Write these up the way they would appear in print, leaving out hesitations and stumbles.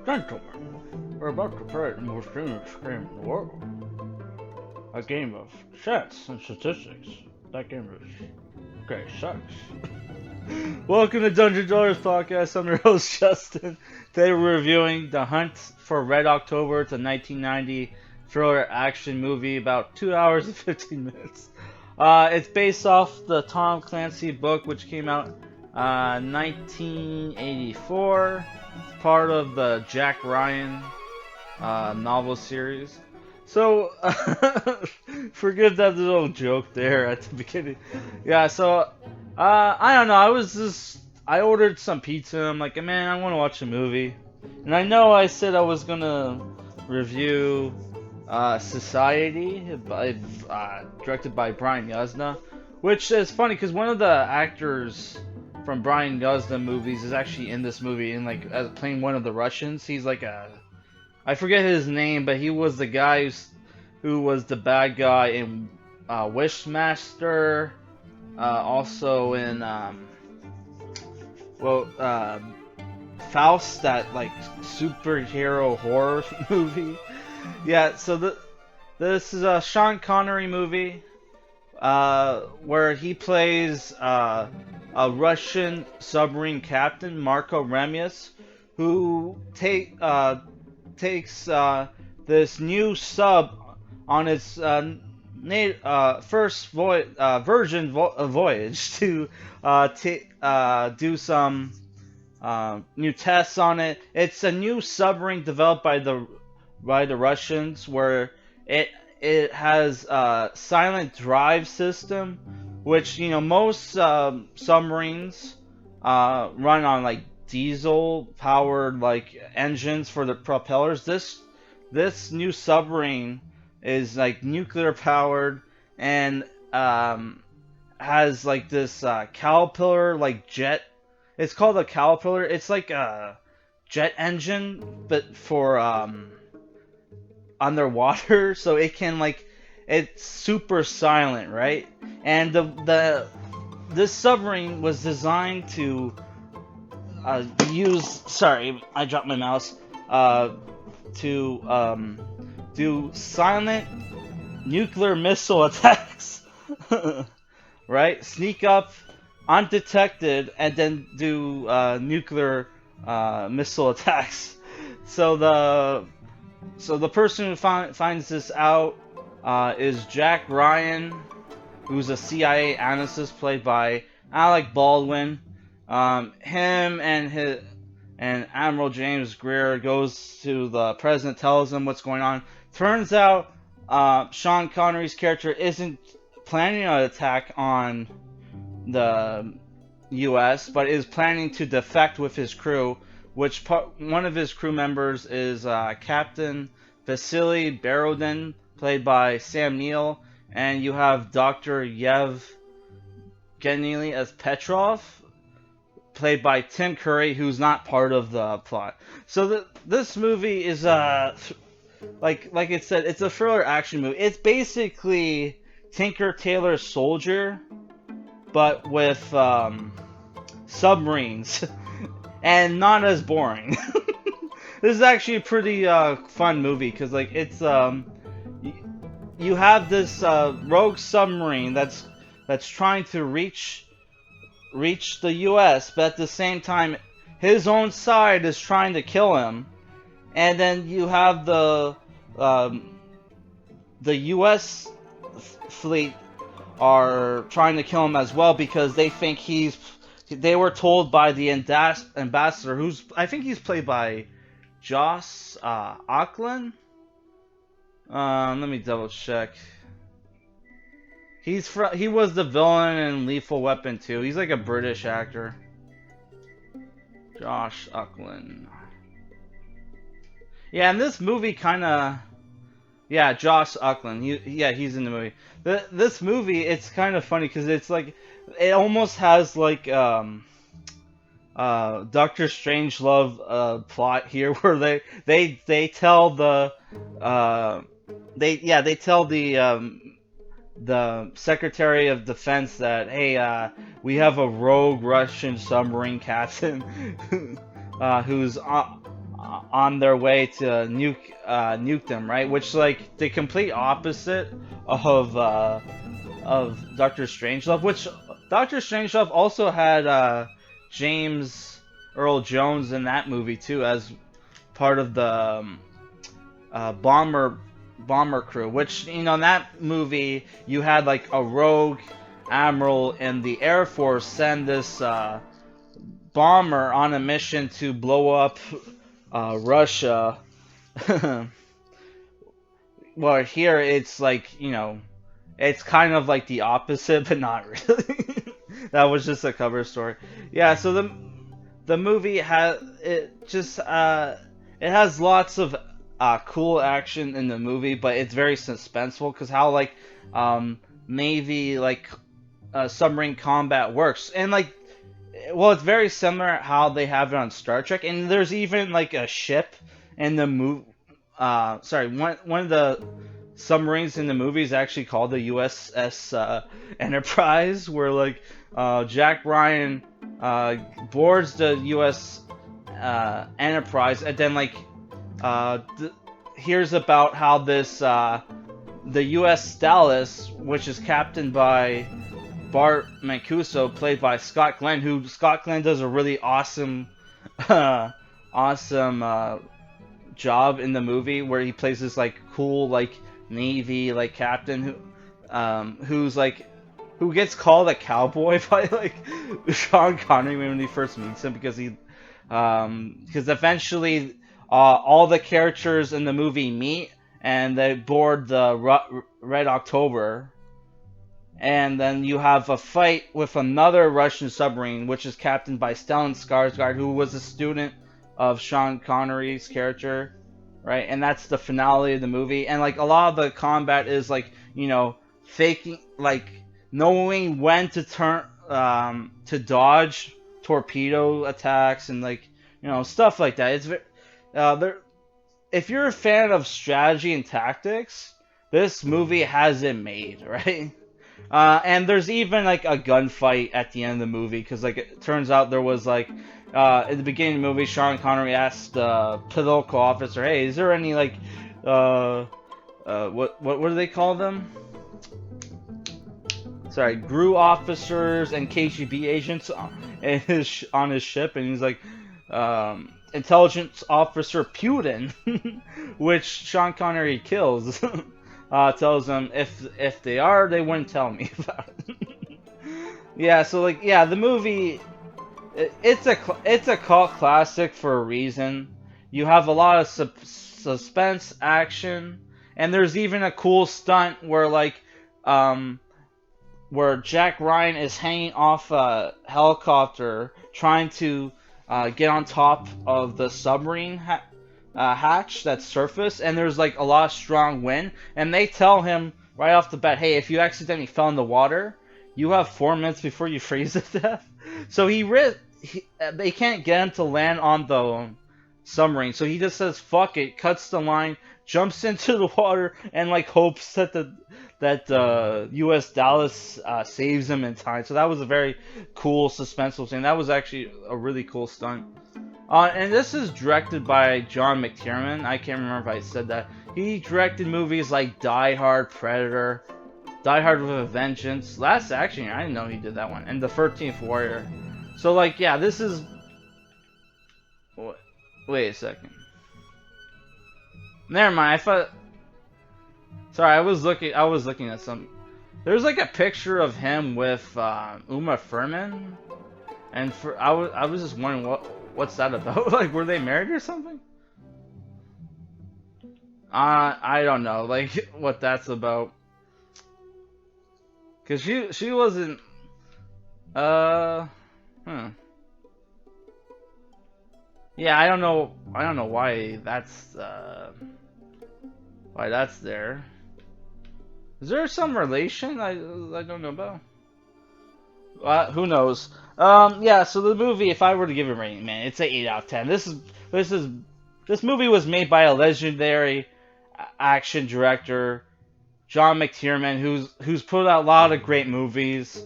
Gentlemen, we're about to play the most dangerous game in the world. A game of chance and statistics. That game is... okay, sucks. Welcome to Dungeon Dwellers Podcast. I'm your host, Justin. Today we're reviewing The Hunt for Red October. It's a 1990 thriller action movie, about 2 hours and 15 minutes. It's based off the Tom Clancy book, which came out 1984. It's part of the Jack Ryan novel series. So, forgive that little joke there at the beginning. Yeah, so, I don't know, I ordered some pizza. I'm like, man, I want to watch a movie. And I know I said I was gonna review Society, directed by Brian Yuzna. Which is funny, because one of the actors from Brian Yuzna movies is actually in this movie, and playing one of the Russians. He's like I forget his name, but he was the guy who was the bad guy in Wishmaster, also in Faust, that superhero horror movie. Yeah, so this is a Sean Connery movie, where he plays a Russian submarine captain, Marco Remius, who takes this new sub on its first voyage to do some new tests on it. It's a new submarine developed by the Russians, where it has a silent drive system, which most submarines run on diesel powered engines for the propellers. This new submarine is nuclear powered and has this caterpillar jet. It's called a caterpillar. It's like a jet engine, but for underwater, so it can it's super silent, right? And this submarine was designed to sorry, I dropped my mouse. To do silent nuclear missile attacks, right? Sneak up undetected and then do nuclear missile attacks. So the person who finds this out is Jack Ryan, who's a CIA analyst played by Alec Baldwin. Him and Admiral James Greer goes to the president, tells him what's going on. Turns out Sean Connery's character isn't planning an attack on the U.S., but is planning to defect with his crew, which one of his crew members is Captain Vasily Borodin, played by Sam Neill, and you have Dr. Yevgeny as Petrov, played by Tim Curry, who's not part of the plot. So this movie is like it said, it's a thriller action movie. It's basically Tinker Tailor Soldier, but with submarines, and not as boring. This is actually a pretty fun movie, because it's you have this rogue submarine that's trying to reach the U.S., but at the same time his own side is trying to kill him, and then you have the U.S. fleet are trying to kill him as well, because they think they were told by the ambassador, I think he's played by Joss Auckland. Let me double check. He was the villain in Lethal Weapon 2. He's like a British actor. Josh Auckland. Yeah, and this movie kind of... Josh Auckland. He's in the movie. This movie, it's kind of funny, because it's it almost has Doctor Strangelove plot here, where they tell the Secretary of Defense that, hey, we have a rogue Russian submarine captain who's on their way to nuke them, right? Which like the complete opposite of Doctor Strangelove, which Doctor Strangelove also had James Earl Jones in that movie too, as part of the bomber crew. Which in that movie you had like a rogue admiral in the Air Force send this bomber on a mission to blow up Russia. Well, here it's like it's kind of like the opposite, but not really. That was just a cover story. Yeah, so the movie has it has lots of cool action in the movie, but it's very suspenseful because how like Navy like submarine combat works, and like well, it's very similar how they have it on Star Trek, and there's even like a ship in the movie. Sorry, one of the submarines in the movie is actually called the USS Enterprise, where like Jack Ryan boards the US Enterprise, and then like hears about how this the US Dallas, which is captained by Bart Mancuso, played by Scott Glenn, who Scott Glenn does a really awesome awesome job in the movie, where he plays this like cool like Navy like captain who gets called a cowboy by like Sean Connery when he first meets him, because because eventually all the characters in the movie meet and they board the Red October, and then you have a fight with another Russian submarine, which is captained by Stellan Skarsgård, who was a student of Sean Connery's character, right? And that's the finale of the movie. And like a lot of the combat is like faking, like knowing when to turn to dodge torpedo attacks and like stuff like that. It's there. If you're a fan of strategy and tactics, this movie has it made, right? And there's even like a gunfight at the end of the movie, because like it turns out there was like in the beginning of the movie, Sean Connery asked the political officer, "Hey, is there any like what do they call them? Sorry, GRU officers and KGB agents on his ship?" And he's like, "Intelligence officer Putin," which Sean Connery kills. Tells them if they are, they wouldn't tell me about it. Yeah, so like the movie, it's a cult classic for a reason. You have a lot of suspense, action, and there's even a cool stunt where like where Jack Ryan is hanging off a helicopter trying to get on top of the submarine hatch that's surface, and there's like a lot of strong wind, and they tell him right off the bat, "Hey, if you accidentally fell in the water, you have 4 minutes before you freeze to death." So they can't get him to land on the submarine, so he just says fuck it, cuts the line, jumps into the water, and like hopes that the US Dallas saves him in time. So that was a very cool suspenseful scene. That was actually a really cool stunt. And this is directed by John McTiernan. I can't remember if I said that. He directed movies like Die Hard, Predator, Die Hard with a Vengeance, Last Action Hero, I didn't know he did that one, and The 13th Warrior. So like, yeah, this is... Wait a second. Never mind, I thought... Sorry, I was looking at some... There's like a picture of him with Uma Thurman, and I was just wondering what's that about? Like, were they married or something? I don't know, like, what that's about. Cause she wasn't, Yeah, I don't know why that's there. Is there some relation I don't know about? Who knows? Yeah. So the movie, if I were to give it a rating, man, it's an 8 out of 10. This movie was made by a legendary action director, John McTiernan, who's put out a lot of great movies.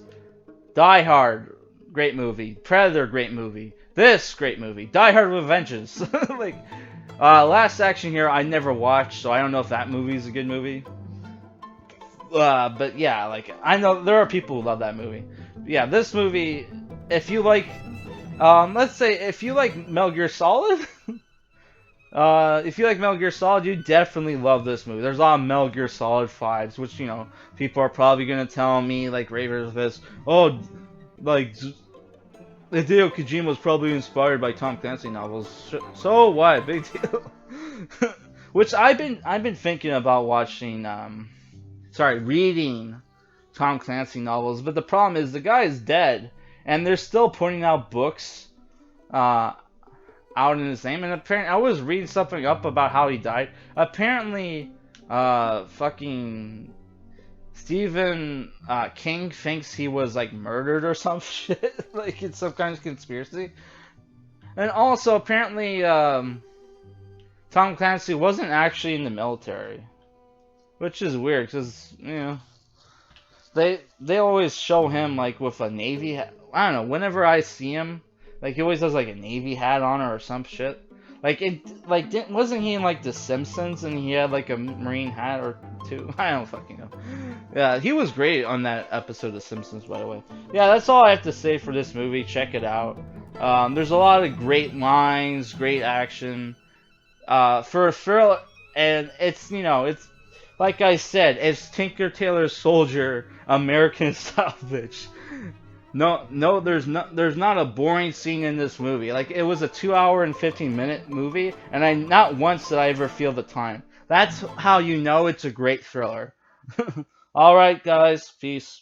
Die Hard, great movie. Predator, great movie. this great movie, Die Hard with Vengeance. Like, Last Action Hero, I never watched, so I don't know if that movie is a good movie. But yeah, like, I know there are people who love that movie. But yeah, this movie, if you like, let's say if you like Metal Gear Solid, if you like Metal Gear Solid, you definitely love this movie. There's a lot of Metal Gear Solid vibes, which, you know, people are probably gonna tell me, like, ravers of this, oh, like, Hideo Kojima was probably inspired by Tom Clancy novels. So what? Big deal. Which I've been thinking about watching. Reading Tom Clancy novels. But the problem is the guy is dead, and they're still putting out books out in his name. And apparently, I was reading something up about how he died. Apparently, fucking Stephen King thinks he was like murdered or some shit, like it's some kind of conspiracy. And also, apparently, Tom Clancy wasn't actually in the military, which is weird because, you know, they always show him like with a navy hat. I don't know. Whenever I see him, like he always has like a navy hat on or some shit. Like wasn't he in like The Simpsons and he had like a marine hat or two? I don't fucking know. Yeah, he was great on that episode of The Simpsons, by the way. Yeah, that's all I have to say for this movie. Check it out. There's a lot of great lines, great action. For a thriller, and it's, you know, it's like I said, it's Tinker Tailor Soldier American style, bitch. No, there's not a boring scene in this movie. Like, it was a 2 hour and 15-minute movie, and not once did I ever feel the time. That's how you know it's a great thriller. All right, guys, peace.